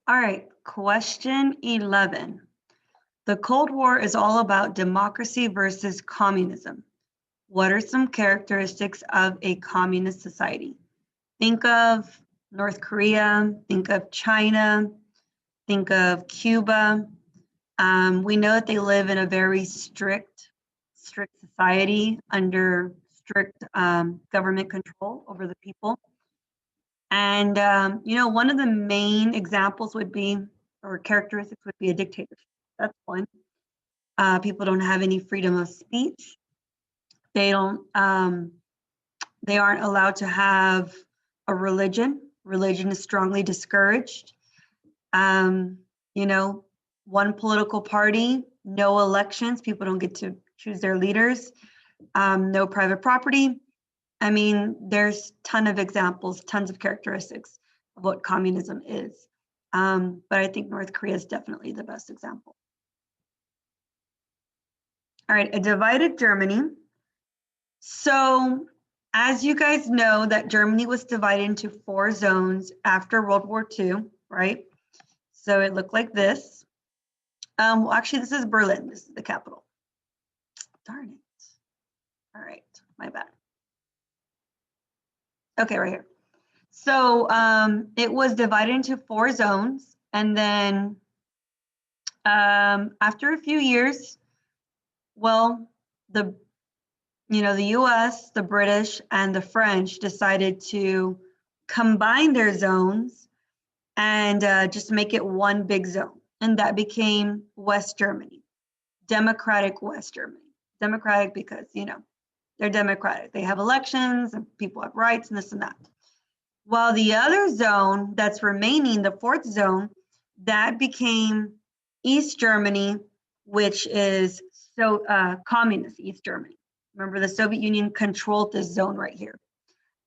All right, question 11. The Cold War is all about democracy versus communism. What are some characteristics of a communist society? Think of North Korea, think of China, think of Cuba. We know that they live in a very strict society under strict government control over the people. And, one of the main examples would be, or characteristics would be a dictatorship. That's one. People don't have any freedom of speech. They don't, they aren't allowed to have a religion. Religion is strongly discouraged. Um, you know, one political party, no elections. People don't get to choose their leaders. No private property. I mean, there's ton of examples, tons of characteristics of what communism is. But I think North Korea is definitely the best example. All right, a divided Germany. So as you guys know, that Germany was divided into 4 zones after World War II, right? So it looked like this. Well, actually, this is Berlin. This is the capital. Darn it. All right, my bad. Okay, right here. So it was divided into 4 zones, and then after a few years, well, the US, the British, and the French decided to combine their zones and just make it one big zone, and that became West Germany, democratic West Germany. Democratic because they're democratic. They have elections and people have rights and this and that. While the other zone that's remaining, the 4th zone, that became East Germany, which is communist East Germany. Remember, the Soviet Union controlled this zone right here.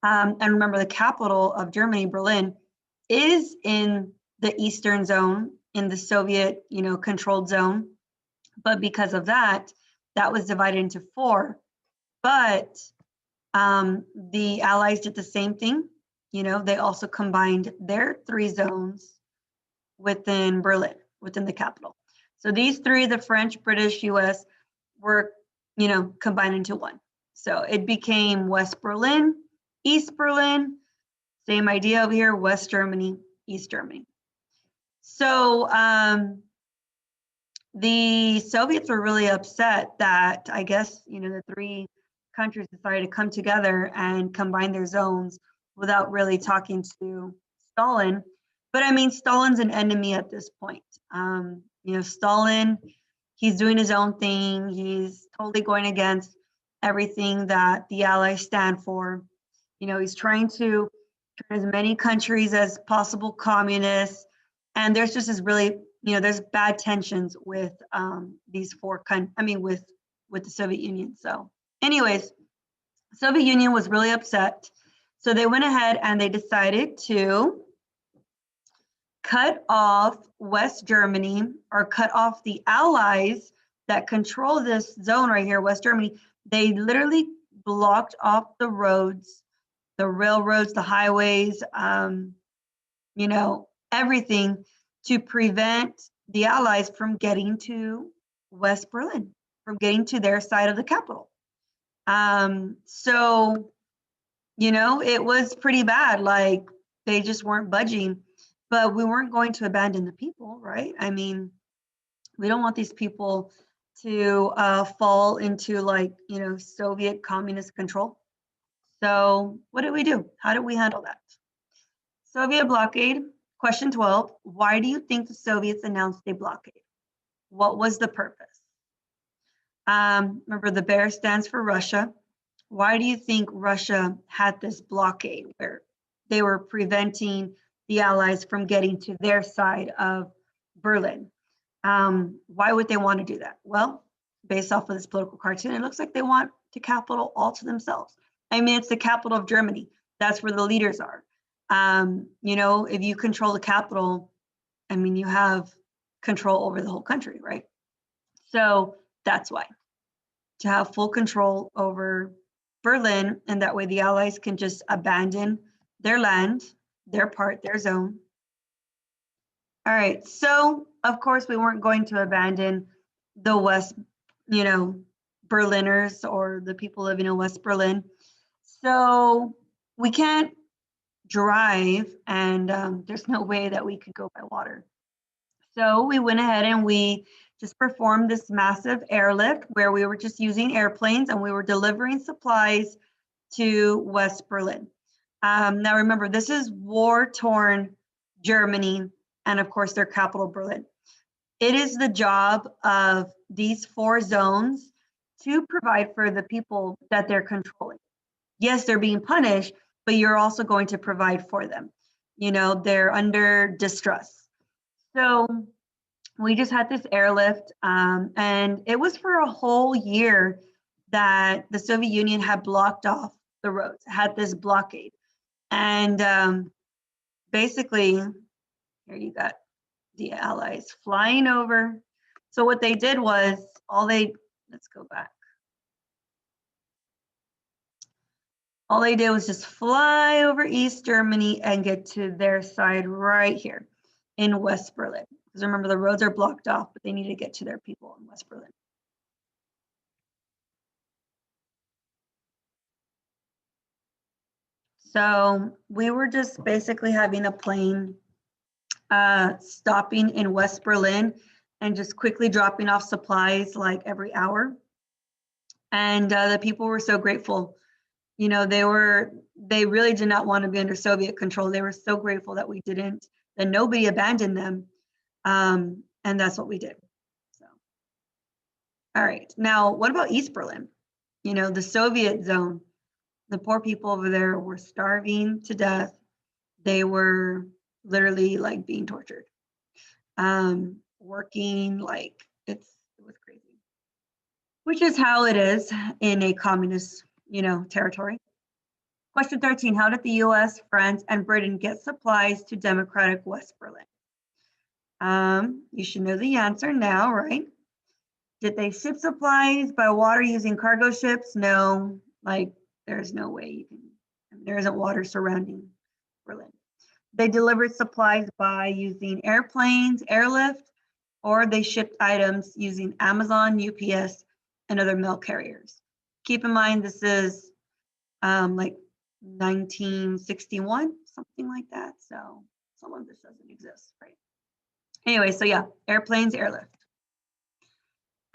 And remember, the capital of Germany, Berlin, is in the Eastern zone, in the Soviet, controlled zone. But because of that, that was divided into 4. But the Allies did the same thing. They also combined their 3 zones within Berlin, within the capital. So these 3, the French, British, US, were, combined into 1. So it became West Berlin, East Berlin, same idea over here, West Germany, East Germany. So the Soviets were really upset that, I guess, the 3 countries decided to come together and combine their zones without really talking to Stalin. But I mean, Stalin's an enemy at this point. Stalin, he's doing his own thing. He's totally going against everything that the Allies stand for. He's trying to turn as many countries as possible communist. And there's just this really, there's bad tensions with these 4 with the Soviet Union. So anyways, the Soviet Union was really upset. So they went ahead and they decided to cut off West Germany, or cut off the Allies that control this zone right here, West Germany. They literally blocked off the roads, the railroads, the highways, everything to prevent the Allies from getting to West Berlin, from getting to their side of the capital. So, it was pretty bad. Like, they just weren't budging, but we weren't going to abandon the people, right? I mean, we don't want these people to fall into Soviet communist control. So what did we do? How did we handle that? Soviet blockade. Question 12, why do you think the Soviets announced a blockade? What was the purpose? Remember, the bear stands for Russia. Why do you think Russia had this blockade where they were preventing the Allies from getting to their side of Berlin? Why would they want to do that? Well, based off of this political cartoon, it looks like they want the capital all to themselves. I mean, it's the capital of Germany. That's where the leaders are. If you control the capital, I mean, you have control over the whole country, right? So that's why, to have full control over Berlin, and that way the Allies can just abandon their land, their part, their zone. All right. So, of course, we weren't going to abandon the West, you know, Berliners or the people living in West Berlin. So, we can't drive, and there's no way that we could go by water. So, we went ahead and we just performed this massive airlift where we were just using airplanes and we were delivering supplies to West Berlin. Now, remember, this is war torn Germany, and of course, their capital, Berlin. It is the job of these four zones to provide for the people that they're controlling. Yes, they're being punished, but you're also going to provide for them. You know, they're under distress. So we just had this airlift, and it was for a whole year that the Soviet Union had blocked off the roads, had this blockade. And basically, here you got the Allies flying over. So what they did was let's go back. All they did was just fly over East Germany and get to their side right here in West Berlin. Because remember, the roads are blocked off, but they need to get to their people in West Berlin. So we were just basically having a plane stopping in West Berlin and just quickly dropping off supplies like every hour. And the people were so grateful. You know, they really did not want to be under Soviet control. They were so grateful that we didn't, that nobody abandoned them. And that's what we did. So, all right. Now, what about East Berlin? You know, the Soviet zone. The poor people over there were starving to death. They were literally like being tortured, working like it was crazy, which is how it is in a communist, territory. Question 13, how did the US, France, and Britain get supplies to democratic West Berlin? You should know the answer now, right? Did they ship supplies by water using cargo ships? No, like there's no way you can, there isn't water surrounding Berlin. They delivered supplies by using airplanes, airlift, or they shipped items using Amazon, UPS, and other mail carriers. Keep in mind, this is like 1961, something like that. So some of this doesn't exist, right? Anyway, so yeah, airplanes, airlift.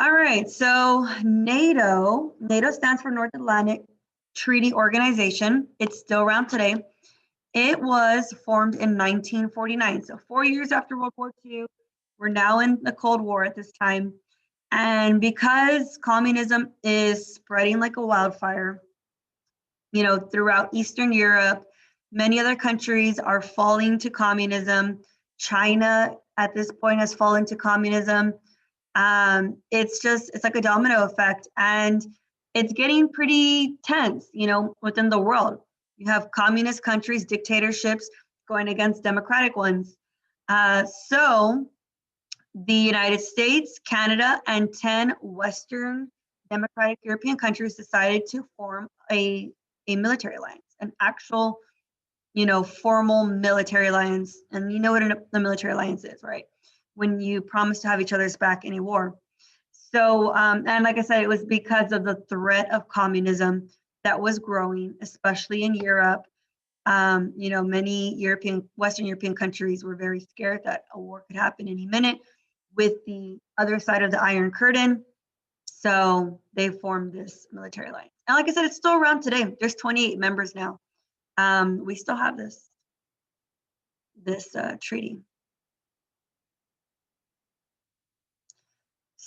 All right, so NATO stands for North Atlantic Treaty Organization. It's still around today. It was formed in 1949, so 4 years after World War II. We're now in the Cold War at this time. And because communism is spreading like a wildfire, throughout Eastern Europe, many other countries are falling to communism. China at this point has fallen to communism. It's like a domino effect, and it's getting pretty tense, within the world. You have communist countries, dictatorships going against democratic ones. So the United States, Canada, and 10 Western democratic European countries decided to form a military alliance, an actual, formal military alliance. And you know what the military alliance is, right? When you promise to have each other's back in a war. So, and like I said, it was because of the threat of communism that was growing, especially in Europe. Many Western European countries were very scared that a war could happen any minute with the other side of the Iron Curtain. So they formed this military alliance. And like I said, it's still around today. There's 28 members now. We still have this treaty.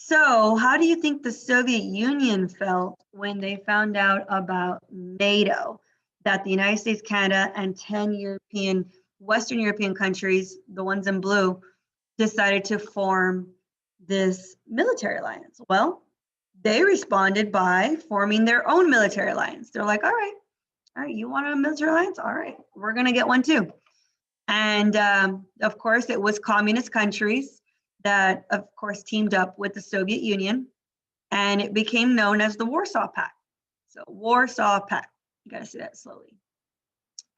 So how do you think the Soviet Union felt when they found out about NATO, that the United States, Canada, and 10 Western European countries, the ones in blue, decided to form this military alliance? Well, they responded by forming their own military alliance. They're like, all right, you want a military alliance? All right, we're going to get one too. And of course, it was communist countries that, of course, teamed up with the Soviet Union, and it became known as the Warsaw Pact. So Warsaw Pact, you got to say that slowly.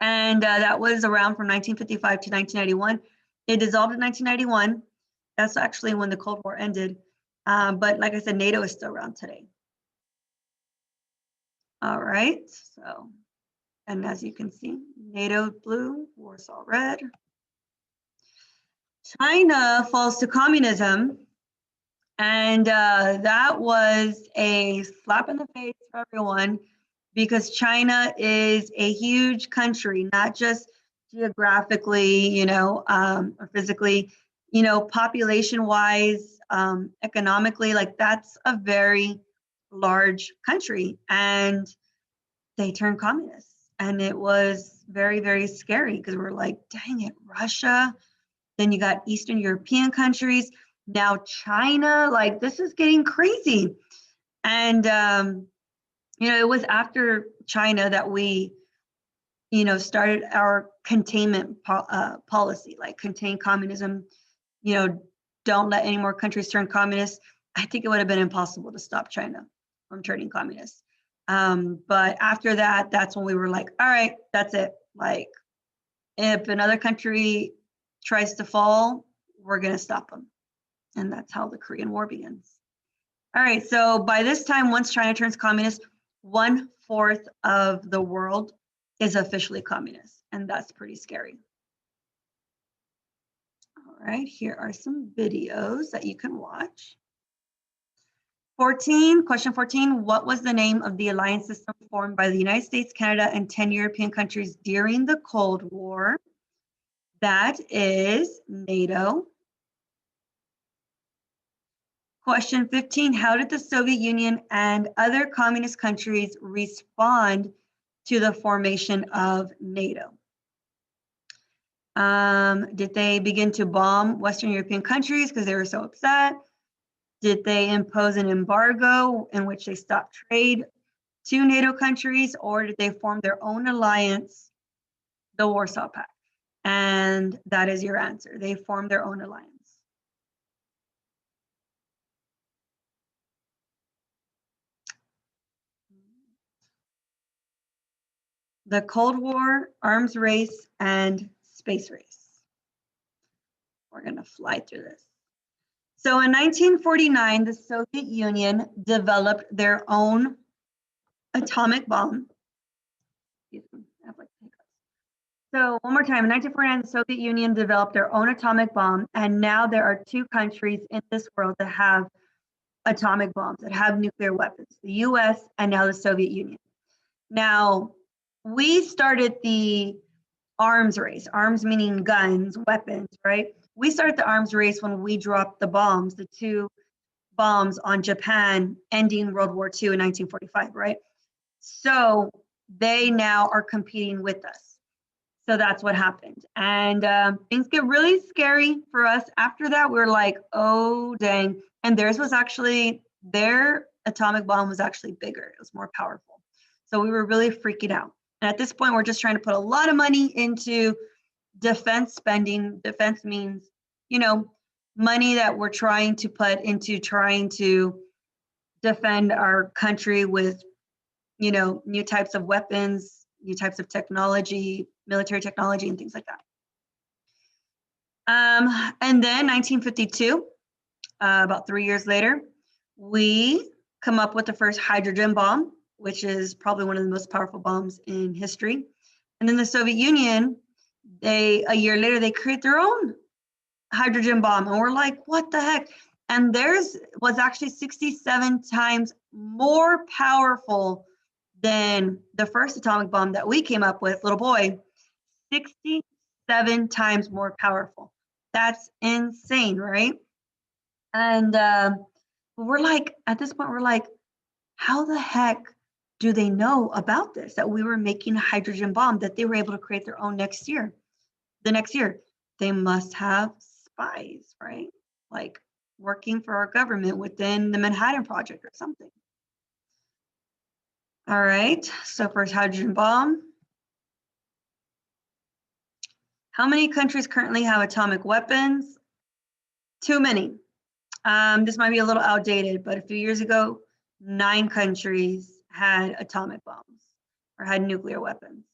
And that was around from 1955 to 1991. It dissolved in 1991. That's actually when the Cold War ended. But like I said, NATO is still around today. All right, so, and as you can see, NATO blue, Warsaw red. China falls to communism, and that was a slap in the face for everyone, because China is a huge country, not just geographically, or physically, population-wise, economically, like that's a very large country, and they turned communist. And it was very, very scary because we're like, dang it, Russia. Then you got Eastern European countries. Now China, like this is getting crazy. And, it was after China that we, started our containment policy, like contain communism, don't let any more countries turn communist. I think it would have been impossible to stop China from turning communist. But after that, that's when we were like, all right, that's it. Like, if another country tries to fall, we're going to stop them. And that's how the Korean War begins. All right, so by this time, once China turns communist, 1/4 of the world is officially communist, and that's pretty scary. All right, here are some videos that you can watch. 14, question 14, what was the name of the alliance system formed by the United States, Canada, and 10 European countries during the Cold War? That is NATO. Question 15, how did the Soviet Union and other communist countries respond to the formation of NATO? Did they begin to bomb Western European countries because they were so upset? Did they impose an embargo in which they stopped trade to NATO countries, or did they form their own alliance, the Warsaw Pact? And that is your answer. They formed their own alliance. The Cold War, arms race, and space race. We're going to fly through this. So in 1949, the Soviet Union developed their own atomic bomb. So one more time, in 1949, the Soviet Union developed their own atomic bomb, and now there are 2 countries in this world that have atomic bombs, that have nuclear weapons, the US and now the Soviet Union. Now, we started the arms race, arms meaning guns, weapons, right? We started the arms race when we dropped the bombs, the 2 bombs on Japan, ending World War II in 1945, right? So they now are competing with us. So that's what happened. And things get really scary for us. After that, we were like, oh, dang. And theirs was actually, their atomic bomb was actually bigger. It was more powerful. So we were really freaking out. And at this point, we're just trying to put a lot of money into defense spending. Defense means, money that we're trying to put into trying to defend our country with, new types of weapons, new types of technology, military technology, and things like that. And then 1952, about 3 years later, we come up with the first hydrogen bomb, which is probably one of the most powerful bombs in history. And then the Soviet Union, a year later, they create their own hydrogen bomb. And we're like, what the heck? And theirs was actually 67 times more powerful than the first atomic bomb that we came up with, little boy. 67 times more powerful. That's insane, right? And we're like, at this point, we're like, how the heck do they know about this, that we were making a hydrogen bomb, that they were able to create their own next year? The next year, they must have spies, right? Like working for our government within the Manhattan Project or something. All right, so first hydrogen bomb. How many countries currently have atomic weapons? Too many. This might be a little outdated, but a few years ago, 9 countries had atomic bombs or had nuclear weapons.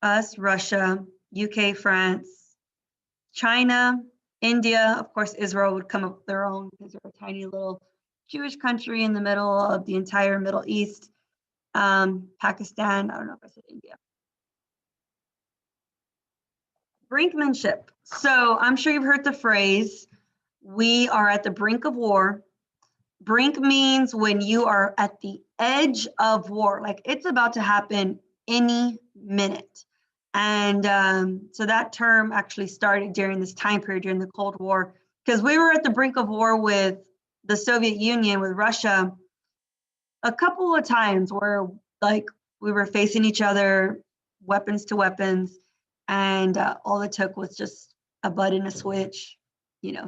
Us, Russia, UK, France, China, India, of course, Israel would come up with their own because they're a tiny little Jewish country in the middle of the entire Middle East. Pakistan, I don't know if I said India. Brinkmanship. So I'm sure you've heard the phrase, we are at the brink of war. Brink means when you are at the edge of war, like it's about to happen any minute. And so that term actually started during this time period, during the Cold War, because we were at the brink of war with the Soviet Union, with Russia, a couple of times where like we were facing each other, weapons to weapons, and all it took was just a button, a switch,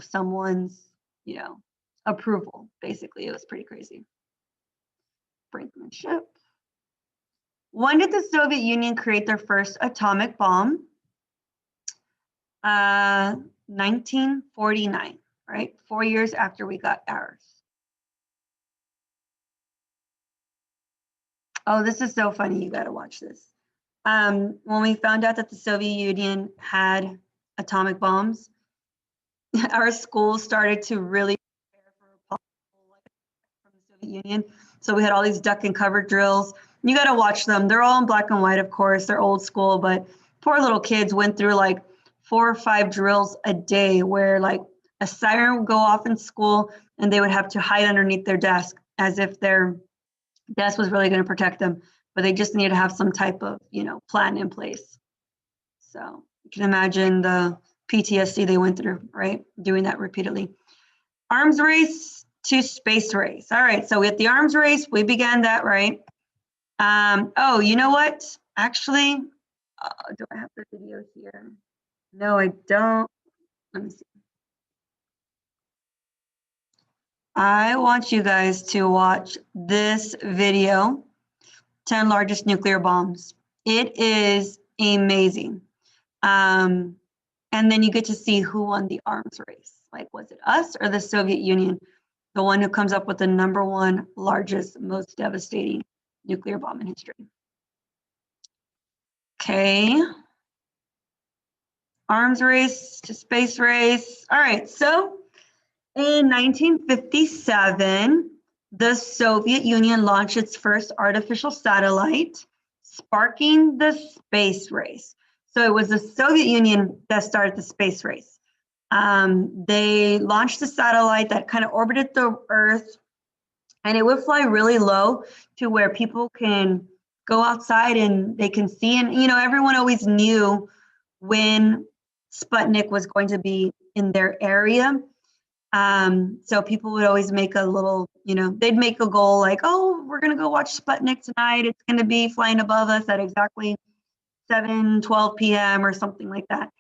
someone's, approval. Basically, it was pretty crazy. Brinkmanship. When did the Soviet Union create their first atomic bomb? 1949, right? 4 years after we got ours. Oh, this is so funny. You got to watch this. When we found out that the Soviet Union had atomic bombs, our school started to really prepare for a possible attack from the Soviet Union. So we had all these duck and cover drills. You got to watch them. They're all in black and white, of course. They're old school, but poor little kids went through like 4 or 5 drills a day where like a siren would go off in school and they would have to hide underneath their desk as if their desk was really going to protect them, but they just need to have some type of, plan in place. So you can imagine the PTSD they went through, right? Doing that repeatedly. Arms race to space race. All right, so with the arms race, we began that, right? Oh, you know what? Actually, do I have the video here? No, I don't. Let me see. I want you guys to watch this video, 10 largest nuclear bombs. It is amazing. And then you get to see who won the arms race. Like, was it us or the Soviet Union? The one who comes up with the #1 largest, most devastating nuclear bomb in history. Okay. Arms race to space race. All right, so in 1957, the Soviet Union launched its first artificial satellite, sparking the space race. So it was the Soviet Union that started the space race. They launched a satellite that kind of orbited the Earth, and it would fly really low to where people can go outside and they can see. And, everyone always knew when Sputnik was going to be in their area. So people would always make a little, they'd make a goal like, oh, we're going to go watch Sputnik tonight. It's going to be flying above us at exactly 7:12 p.m. or something like that.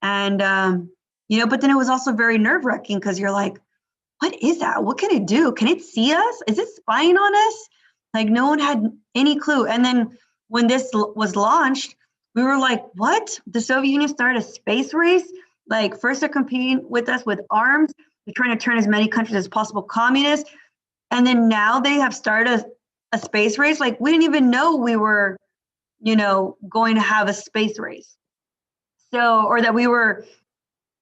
And, but then it was also very nerve-wracking because you're like, what is that? What can it do? Can it see us? Is it spying on us? Like no one had any clue. And then when this was launched, we were like, what? The Soviet Union started a space race? Like first they're competing with us with arms. They're trying to turn as many countries as possible communist. And then now they have started a space race. Like we didn't even know we were, going to have a space race. So, or that we were,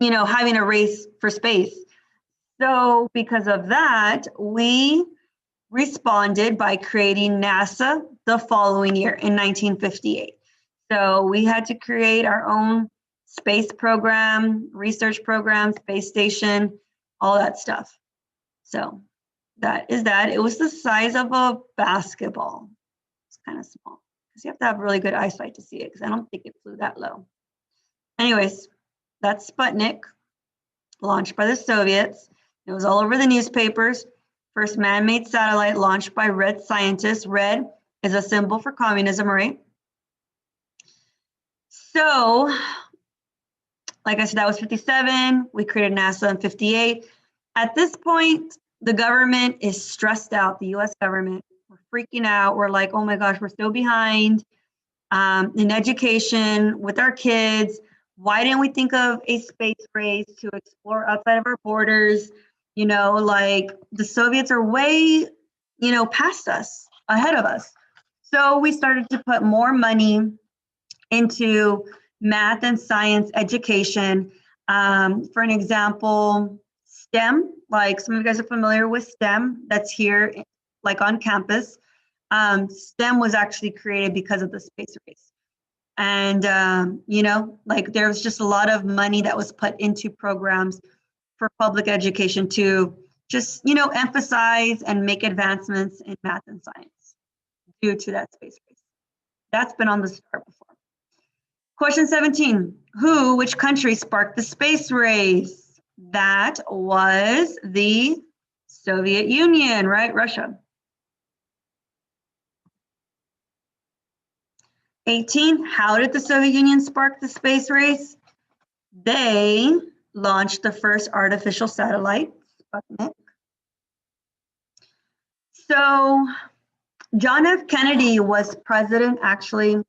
having a race for space. So because of that, we responded by creating NASA the following year in 1958. So we had to create our own space program, research program, space station, all that stuff. So that is that. It was the size of a basketball. It's kind of small because you have to have really good eyesight to see it because I don't think it flew that low. Anyways, that's Sputnik, launched by the Soviets. It was all over the newspapers. First man-made satellite launched by red scientists. Red is a symbol for communism, right? So, like I said, that was 57. We created NASA in 58. At this point, the government is stressed out, the US government. We're freaking out. We're like, oh my gosh, we're so behind in education with our kids. Why didn't we think of a space race to explore outside of our borders? Like the Soviets are way, past us, ahead of us. So we started to put more money into math and science education. For an example, STEM, like some of you guys are familiar with STEM, that's here, like on campus. STEM was actually created because of the space race. And, you know, like there was just a lot of money that was put into programs for public education to just, you know, emphasize and make advancements in math and science due to that space race. That's been on the start before. Question 17, which country sparked the space race? That was the Soviet Union, right? Russia. 18, how did the Soviet Union spark the space race? They launched the first artificial satellite, Sputnik. So John F. Kennedy was president, actually.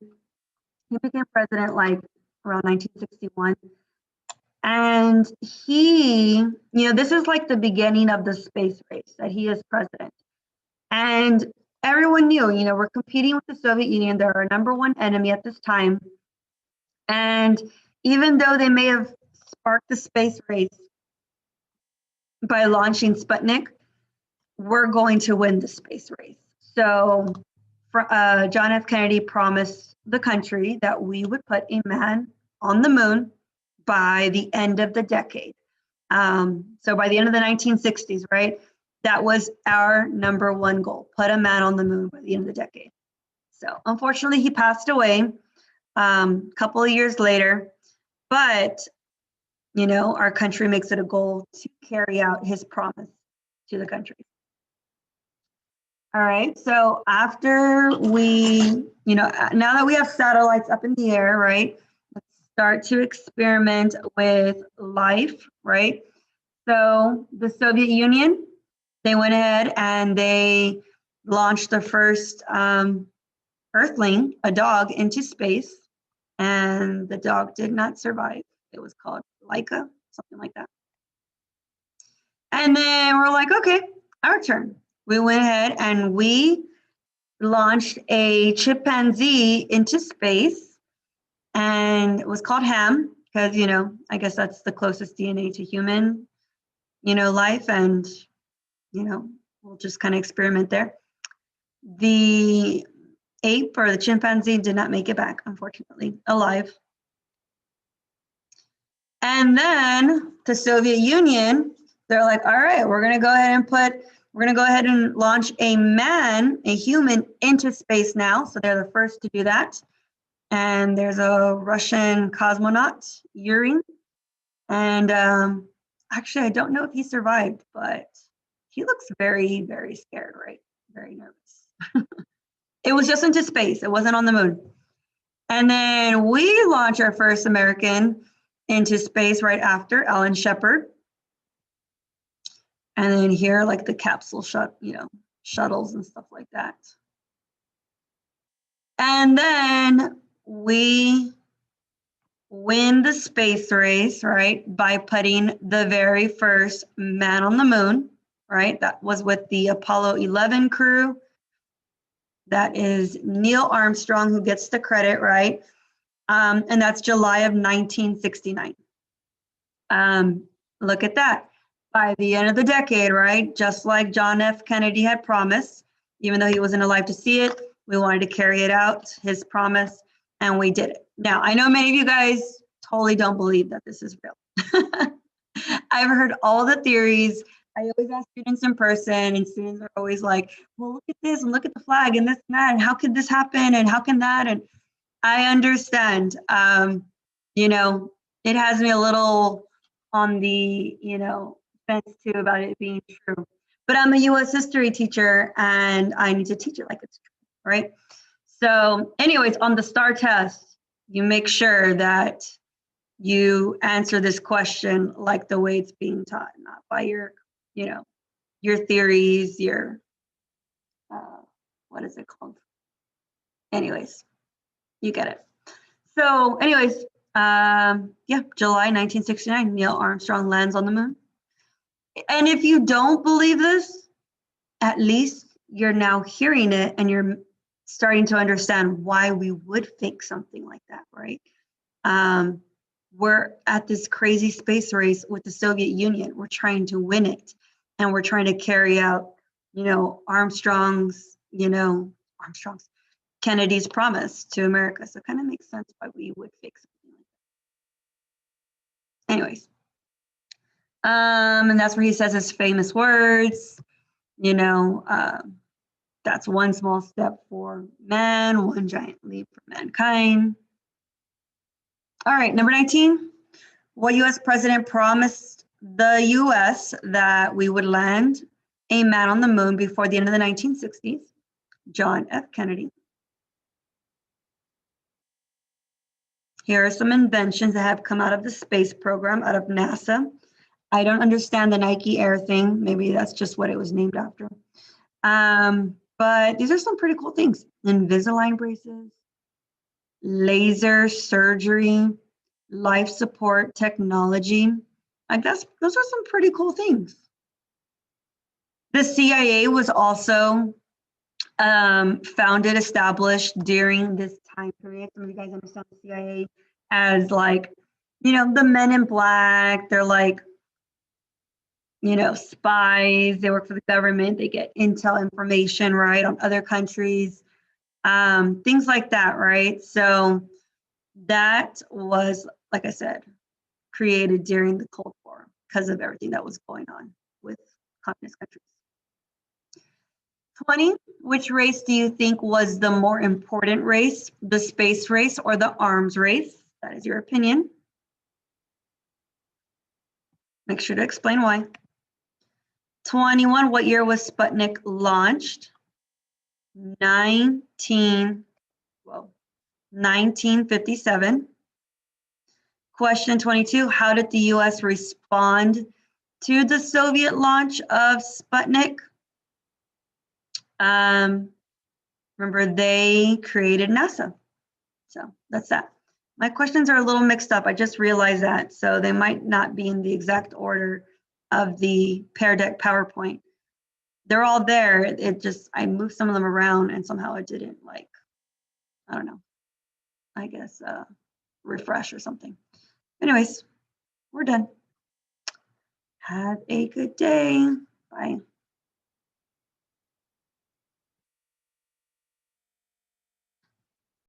He became president like around 1961. And he, you know, this is like the beginning of the space race that he is president. And everyone knew, you know, we're competing with the Soviet Union. They're our number one enemy at this time. And even though they may have sparked the space race by launching Sputnik, we're going to win the space race. So John F. Kennedy promised the country that we would put a man on the moon by the end of the decade. So by the end of the 1960s, right? That was our number one goal, put a man on the moon by the end of the decade. So unfortunately, he passed away a couple of years later, but, you know, our country makes it a goal to carry out his promise to the country. All right, so after we, you know, now that we have satellites up in the air, right, let's start to experiment with life, right? So the Soviet Union, they went ahead and they launched the first Earthling, a dog, into space, and the dog did not survive. It was called Laika, something like that. And then we're like, okay, our turn. We went ahead and we launched a chimpanzee into space, and it was called Ham because, you know, I guess that's the closest DNA to human, you know, life, and, you know, we'll just kind of experiment there. The ape or the chimpanzee did not make it back, unfortunately, alive. And then the Soviet Union, they're like, all right, we're gonna go ahead and launch a man, a human, into space now. So they're the first to do that. And there's a Russian cosmonaut, Yuri. And actually, I don't know if he survived, but he looks very, very scared, right? Very nervous. It was just into space. It wasn't on the moon. And then we launched our first American into space right after, Alan Shepard. And then here, like the capsule shuttles and stuff like that. And then we win the space race, right, by putting the very first man on the moon, right? That was with the Apollo 11 crew. That is Neil Armstrong who gets the credit, right? And that's July of 1969. Look at that. By the end of the decade, right, just like John F. Kennedy had promised, even though he wasn't alive to see it, we wanted to carry it out, his promise, and we did it. Now, I know many of you guys totally don't believe that this is real. I've heard all the theories. I always ask students in person, and students are always like, well, look at this, and look at the flag, and this and that, and how could this happen, and how can that? And I understand, you know, it has me a little on the, you know, fence too about it being true. But I'm a US history teacher, and I need to teach it like it's true, right? So anyways, on the STAR test, you make sure that you answer this question like the way it's being taught, not by your, you know, your theories, your, what is it called? Anyways, you get it. So anyways, yeah, July 1969, Neil Armstrong lands on the moon. And if you don't believe this, at least you're now hearing it and you're starting to understand why we would fake something like that, right? we're at this crazy space race with the Soviet Union. We're trying to win it, and we're trying to carry out, Armstrong's Kennedy's promise to America. So it kind of makes sense why we would fix something like that. Anyways, and that's where he says his famous words, that's one small step for man, one giant leap for mankind. All right, number 19. What U.S. president promised the U.S. that we would land a man on the moon before the end of the 1960s? John F. Kennedy. Here are some inventions that have come out of the space program, out of NASA. I don't understand the Nike Air thing. Maybe that's just what it was named after. But these are some pretty cool things. Invisalign braces, laser surgery, life support technology. I guess those are some pretty cool things. The CIA was also founded, established during this time period. Some of you guys understand the CIA as like, the men in black. They're like, spies. They work for the government. They get intel information, right, on other countries, things like that, right? So that was, like I said, created during the Cold War because of everything that was going on with communist countries. 20, which race do you think was the more important race, the space race or the arms race? That is your opinion. Make sure to explain why. 21, what year was Sputnik launched? 1957. Question 22, how did the US respond to the Soviet launch of Sputnik? Remember, they created NASA. So that's that. My questions are a little mixed up. I just realized that. So they might not be in the exact order of the Pear Deck PowerPoint. They're all there. It just, I moved some of them around and somehow it didn't, like, I don't know, I guess refresh or something. Anyways, we're done. Have a good day. Bye.